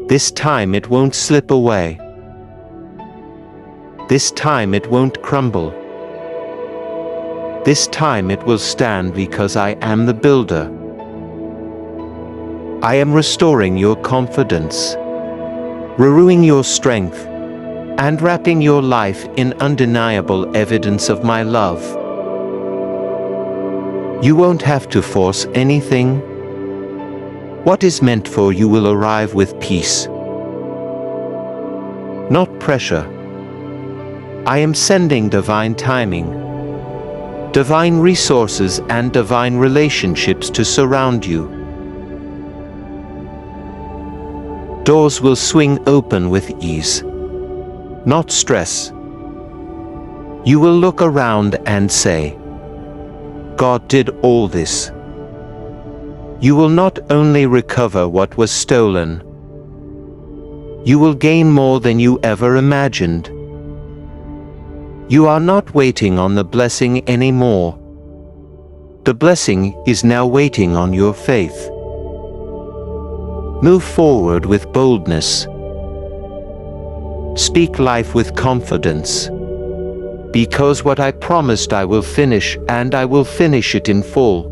This time it won't slip away. This time it won't crumble. This time it will stand, because I am the builder. I am restoring your confidence, renewing your strength, and wrapping your life in undeniable evidence of my love. You won't have to force anything. What is meant for you will arrive with peace, not pressure. I am sending divine timing, divine resources, and divine relationships to surround you. Doors will swing open with ease, not stress. You will look around and say, God did all this. You will not only recover what was stolen, you will gain more than you ever imagined. You are not waiting on the blessing anymore. The blessing is now waiting on your faith. Move forward with boldness. Speak life with confidence. Because what I promised I will finish, and I will finish it in full.